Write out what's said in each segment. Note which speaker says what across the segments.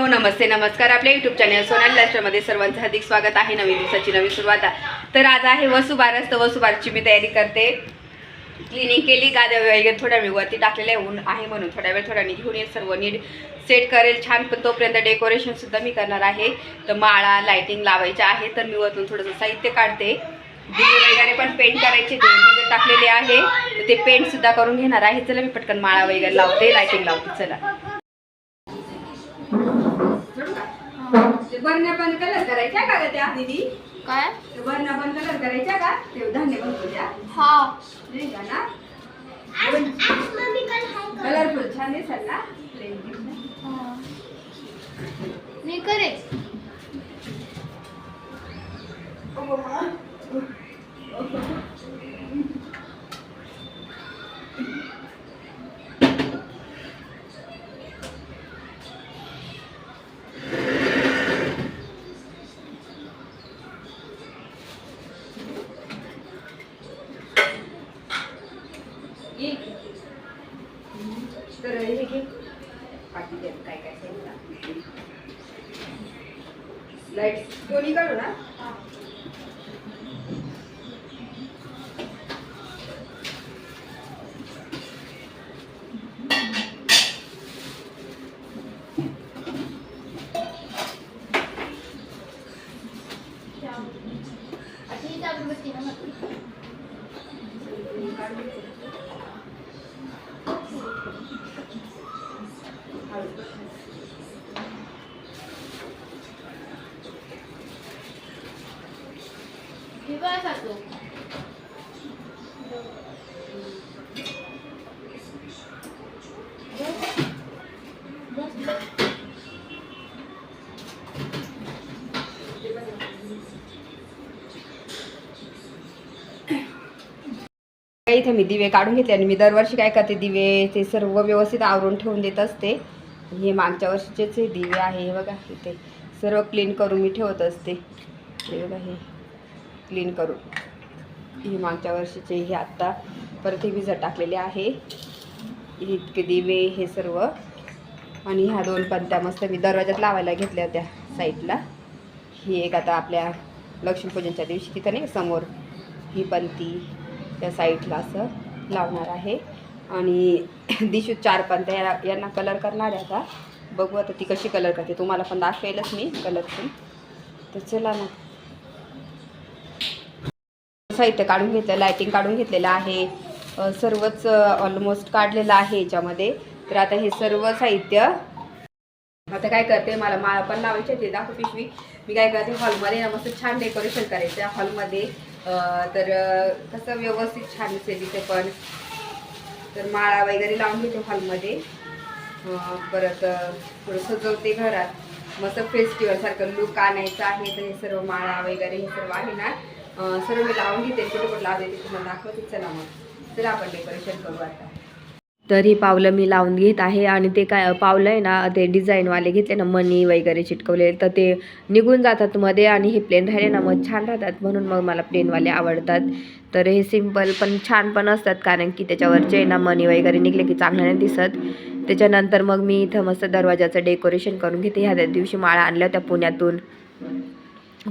Speaker 1: Hello नमस्ते नमस्कार. आपल्या YouTube channel Sonali लाईफस्टाईलमध्ये सर्वांचं हार्दिक स्वागत आहे. नवीन दिवसाची नवीन सुरुवात. तर आज आहे वसुबारस. तर वसुबारची मी तयारी करते. क्लिनिंग केली, गाद्या वगैरे थोड्या मी वरती टाकलेल्या ऊन आहे म्हणून थोड्या वेळ घेऊन येईल, सर्व नीट सेट करेल छान. पण तोपर्यंत डेकोरेशन सुद्धा मी करणार आहे. तर माळा लाइटिंग लावायच्या आहे. तर मी वरतून थोडंसं साहित्य काढते. दिवे वगैरे पण पेंट करायचे, ते टाकलेले आहे. तर ते पेंट सुद्धा करून घेणार आहे. चला मी पटकन माळा वगैरे लावते, लाइटिंग लावते. चला बरण्या पण कलर करायच्या का त्या दीदी?
Speaker 2: काय
Speaker 1: बरण्या पण कलर करायच्या का? ते धान्य पण करूया.
Speaker 2: हा
Speaker 1: नाही का ना? कलरफुल छान दिसेल ना?
Speaker 2: मी करे
Speaker 1: तर हे घे बाकी काय काय लाईट दोन्ही काढू ना. इथे मी दिवे काढून घेतले आणि मी दरवर्षी काय करते, दिवे ते सर्व व्यवस्थित आवरून ठेवून देत असते. हे मागच्या वर्षीचेच हे दिवे आहे. हे बघा इथे सर्व क्लीन करून मी ठेवत असते. हे बघा हे क्लीन करून, हे मागच्या वर्षीचे, हे आत्ता परत हे भिजत टाकलेले आहे. इतके दिवे हे सर्व. आणि ह्या दोन पंत्या मस्त मी दरवाजात लावायला घेतल्या होत्या साईडला. ही एक आता आपल्या लक्ष्मीपूजनच्या दिवशी तिथं नाही समोर ही पंती त्या साईडला असं लावणार आहे. आणि दिशू 4 पंत्या यांना कलर करणार आहे. आता बघू आता ती कशी कलर करते, तुम्हाला पण दाखवेलच मी कलरची. तर चला ना, साहित्य काढून घेतलं, लायटिंग काढून घेतलेलं आहे, सर्वच ऑलमोस्ट काढलेलं आहे याच्यामध्ये. तर आता हे सर्व साहित्य आता काय करते, मला माळा पण लावायची ते दाखव पिशवी. मी काय करते, हॉलमध्ये ना मस्त छान डेकोरेशन करायचं हॉलमध्ये. तर कसं व्यवस्थित छान दिसेल इथे पण. तर माळा वगैरे लावून घेते हॉलमध्ये. परत थोडं सजवते घरात, मस्त फेस्टिवलसारखं लुक आणायचं आहे. तर हे सर्व माळा वगैरे हे सर्व आहे ना, सर्व मी लावून घेते. कुठे कुठे लावते ते तुम्हाला दाखवते. चला मग चला आपण डेकोरेशन करू आता. तर ही पावलं मी लावून घेत आहे. आणि ते काय पावलं आहे ना, ते डिझाईनवाले घेतले ना, मणी वगैरे चिटकवले, तर ते निघून जातात मध्ये. आणि हे प्लेन राहिले ना मग छान राहतात, म्हणून मग मला प्लेनवाले आवडतात. तर हे सिम्पल पण छान पण असतात, कारण की त्याच्यावरचे ना मणी वगैरे निघले की चांगलं नाही दिसत. त्याच्यानंतर मग मी इथं मस्त दरवाजाचं डेकोरेशन करून घेते. ह्या दिवशी माळा आणल्या होत्या पुण्यातून.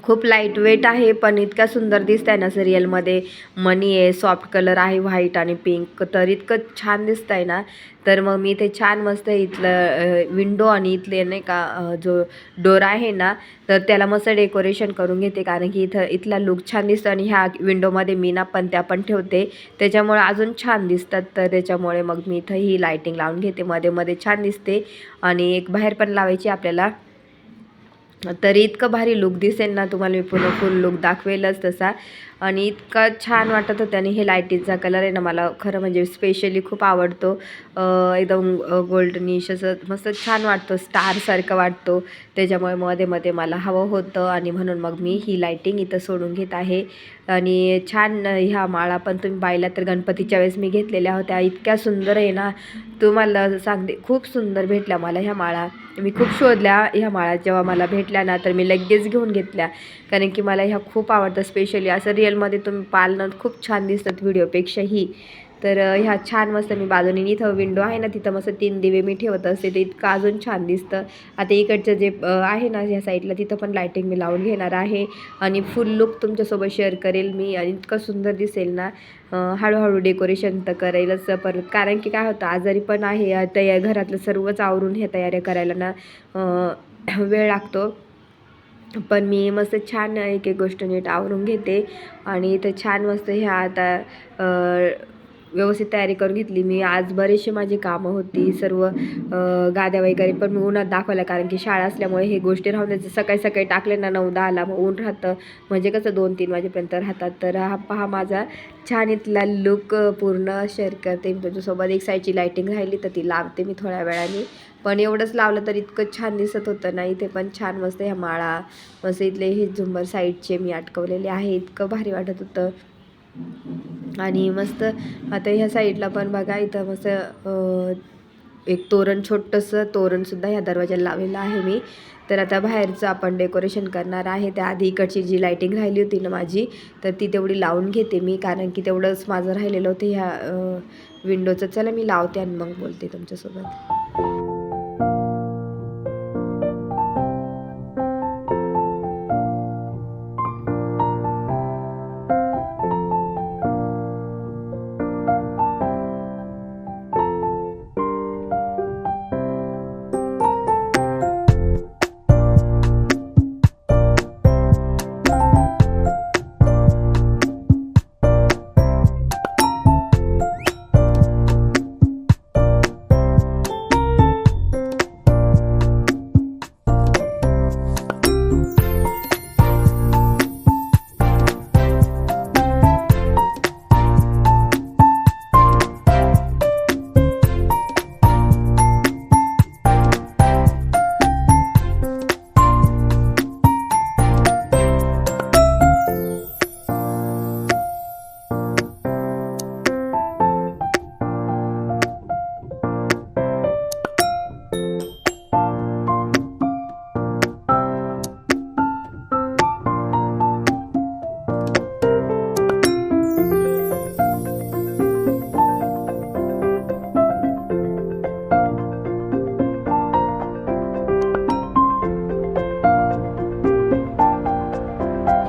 Speaker 1: खूप लाईट वेट आहे, पण इतका सुंदर दिसत आहे ना सिरियलमध्ये. मनी आहे, सॉफ्ट कलर आहे, व्हाईट आणि पिंक. तर इतकं छान दिसत आहे ना. तर मग मी ते छान मस्त इथलं विंडो आणि इथले नाही का जो डोर आहे ना, तर त्याला मस्त डेकोरेशन करून घेते, कारण की इथला लुक छान दिसतो. आणि ह्या विंडोमध्ये मी ना पणत्या पण ठेवते, त्याच्यामुळे अजून छान दिसतात. तर त्याच्यामुळे मग मी इथं ही लाईटिंग लावून घेते, मध्ये मध्ये छान दिसते. आणि एक बाहेर पण लावायची आपल्याला. तरी इतकं भारी लुक दिसेल ना, तुम्हाला मी पुन्हा फुल लुक दाखवेलच तसा. आणि इतका छान वाटत होतं. आणि हे लाईटीचा कलर आहे ना, मला खरं म्हणजे स्पेशली खूप आवडतो. एकदम गोल्डनिश असं मस्त छान वाटतो, स्टारसारखं वाटतो. त्याच्यामुळे मध्ये मध्ये मला हवं होतं, आणि म्हणून मग मी ही लाईटिंग इथं सोडून घेत आहे. आणि छान ह्या माळा पण तुम्ही पाहिला तर गणपतीच्या वेळेस मी घेतलेल्या होत्या. इतक्या सुंदर आहे ना, तुम्हाला सांगते, खूप सुंदर भेटल्या मला ह्या माळा. मी खूप शोधल्या ह्या माळा, जेव्हा मला भेटल्या ना तर मी लगेच घेऊन घेतल्या, कारण की मला ह्या खूप आवडतं. स्पेशली असं रिअलमध्ये तुम्ही पाळणं खूप छान दिसतात व्हिडिओपेक्षाही. तर ह्या छान मस्त मी बाजूने इथं विंडो आहे ना तिथं मस्त 3 दिवे मी ठेवत असते, ते इतकं अजून छान दिसतं. आता इकडचं जे आहे ना ह्या साईडला तिथं पण लायटिंग मी लावून घेणार आहे आणि फुल लुक तुमच्यासोबत शेअर करेल मी. आणि इतकं सुंदर दिसेल ना. हळूहळू डेकोरेशन तर करेलच परत, कारण की काय होतं आजारी पण आहे, तयार घरातलं सर्वच आवरून हे तयारी करायला ना वेळ लागतो. पण मी मस्त छान एक एक गोष्ट नीट आवरून घेते आणि इथं छान मस्त ह्या आता व्यवस्थित तयारी करून घेतली मी. आज बरेचसे माझी कामं होती, सर्व गाद्या वगैरे पण मी उन्हात दाखवल्या, कारण की शाळा असल्यामुळे हे गोष्टी राहून द्यायचं. सकाळी सकाळी टाकले ना 9-10ला मग ऊन राहतं, म्हणजे कसं 2-3 वाजेपर्यंत राहतात. तर हा पहा माझा छान इथला लुक पूर्ण शेअर करते मी तुझ्यासोबत. एक साईडची लायटिंग राहिली तर ती लावते मी थोड्या वेळाने, पण एवढंच लावलं तर इतकं छान दिसत होतं ना. इथे पण छान मस्त ह्या माळा, मस्त इथले हे झुंबर साईडचे मी अटकवलेले आहे, इतकं भारी वाटत होतं. आणि मस्त आता ह्या साईडला पण बघा इथं मस्त एक तोरण, छोटंसं तोरणसुद्धा ह्या दरवाजाला लावलेलं आहे मी. तर आता बाहेरचं आपण डेकोरेशन करणार आहे. त्याआधी इकडची जी लायटिंग राहिली होती ना माझी, तर ती तेवढी लावून घेते मी, कारण की तेवढंच माझं राहिलेलं होतं ह्या विंडोचं. चला मी लावते आणि मग बोलते तुमच्यासोबत.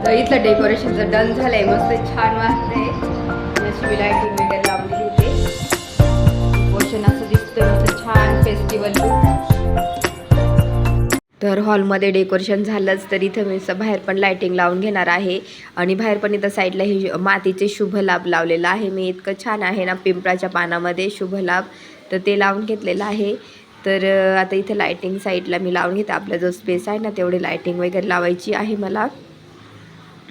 Speaker 1: तर इथलं डेकोरेशनचं डन झालंय, मस्त छान वाटतंय. अशी मी लायटिंग वगैरे लावलेली होते, पोर्शन असं दिसतंय मस्त छान फेस्टिवल लुक. तर हॉलमध्ये डेकोरेशन झालंच, तर इथं मी बाहेर पण लायटिंग लावून घेणार आहे. आणि बाहेर पण इथं साईडला हे मातीचे शुभ लाभ लावलेला आहे मी, इतकं छान आहे ना पिंपळाच्या पानामध्ये शुभ लाभ, तर ते लावून घेतलेलं आहे. तर आता इथे लायटिंग साईडला मी लावून घेते, आपला जो स्पेस आहे ना तेवढी लायटिंग वगैरे लावायची आहे मला.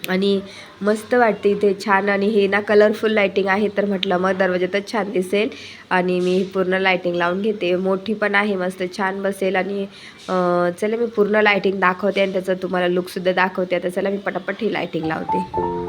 Speaker 1: आणि मस्त वाटते इथे छान. आणि हे ना कलरफुल लायटिंग आहे, तर म्हटलं मग दरवाजातच छान दिसेल. आणि मी पूर्ण लायटिंग लावून घेते, मोठी पण आहे, मस्त छान बसेल. आणि चला मी पूर्ण लायटिंग दाखवते आणि त्याचा तुम्हाला लुकसुद्धा दाखवते. आता चला मी पटापट ही लायटिंग लावते.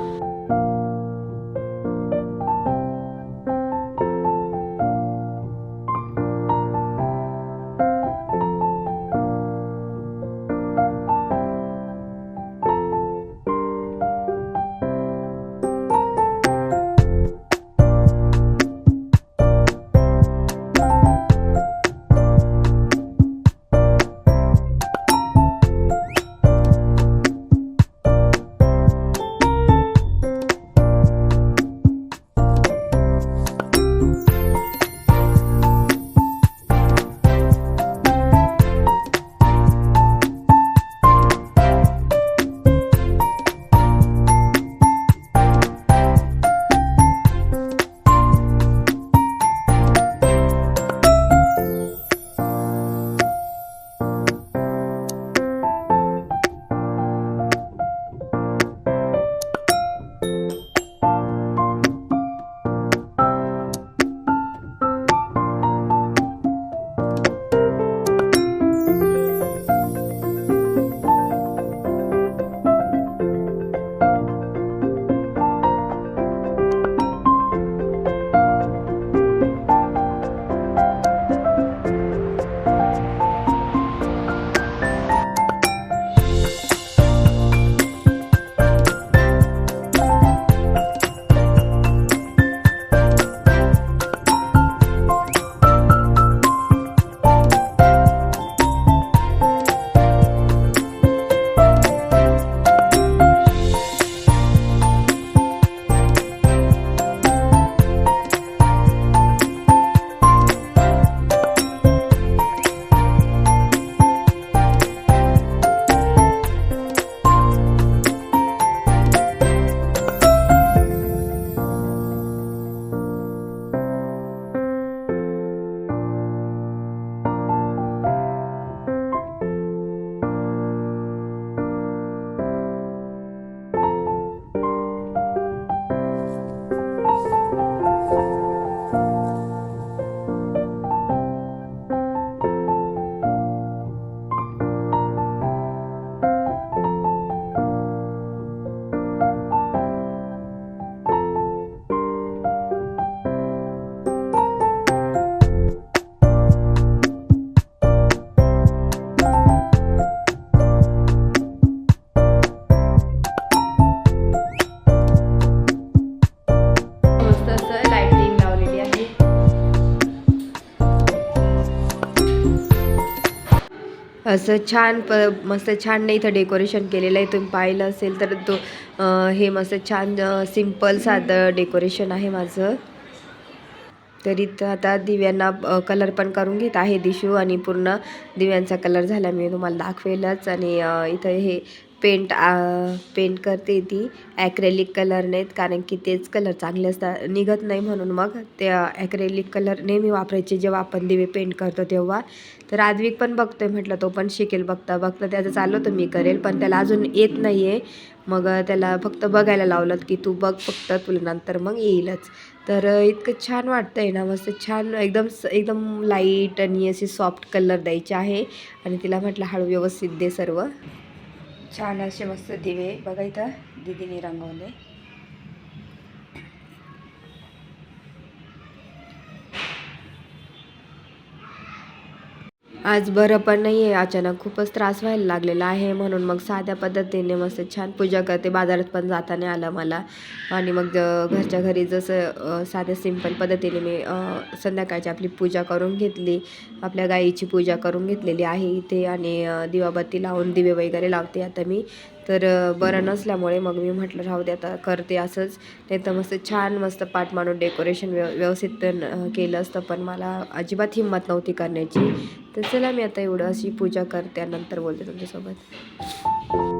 Speaker 1: असं छान मस्त छान नाही इथं डेकोरेशन केलेलं आहे. तुम्ही पाहिलं असेल तर तो हे मस्त छान सिम्पल साधं डेकोरेशन आहे माझं. तर इथं आता दिव्यांना कलर पण करून घेत आहे दिशू, आणि पूर्ण दिव्यांचा कलर झाला मी तुम्हाला दाखवेलच. आणि इथं हे पेंट करते ती ॲक्रेलिक कलरने, कारण की तेच कलर चांगले असतात, निघत नाही म्हणून मग ते ॲक्रेलिक कलर नेहमी वापरायचे जेव्हा आपण दिवे पेंट करतो तेव्हा. तर आद्विक पण बघतोय, म्हटलं तो पण शिकेल बघता बघता. त्याचं चाललं होतं मी करेल, पण त्याला अजून येत नाही आहे. मग त्याला फक्त बघायला लावलं की तू बघ फक्त, तुला नंतर मग येईलच. तर इतकं छान वाटतंय ना, मस्त छान एकदम एकदम लाईट आणि असे सॉफ्ट कलर द्यायचे आहे. आणि तिला म्हटलं हळू व्यवस्थित दे सर्व. छान असे मस्त दिवे बघा इथं दीदीने रंगवले. आज बरं पण नाही आहे, अचानक खूपच त्रास व्हायला लागलेला आहे, म्हणून मग साध्या पद्धतीने मस्त छान पूजा करते. बाजारात पण जाता नाही आलं मला, आणि मग घरच्या घरी जसं साध्या सिंपल पद्धतीने मी संध्याकाळची आपली पूजा करून घेतली. आपल्या गाईची पूजा करून घेतलेली आहे इथे, आणि दिवाबत्ती लावून दिवे वगैरे लावते आता मी. तर बरं नसल्यामुळे मग मी म्हटलं राहू दे आता करते असंच. नाही तर मस्त छान मस्त पाट मांडून डेकोरेशन व्यवस्थित केलं असतं, पण मला अजिबात हिंमत नव्हती करण्याची. तर चला मी आता एवढं अशी पूजा करते, नंतर बोलते तुमच्यासोबत.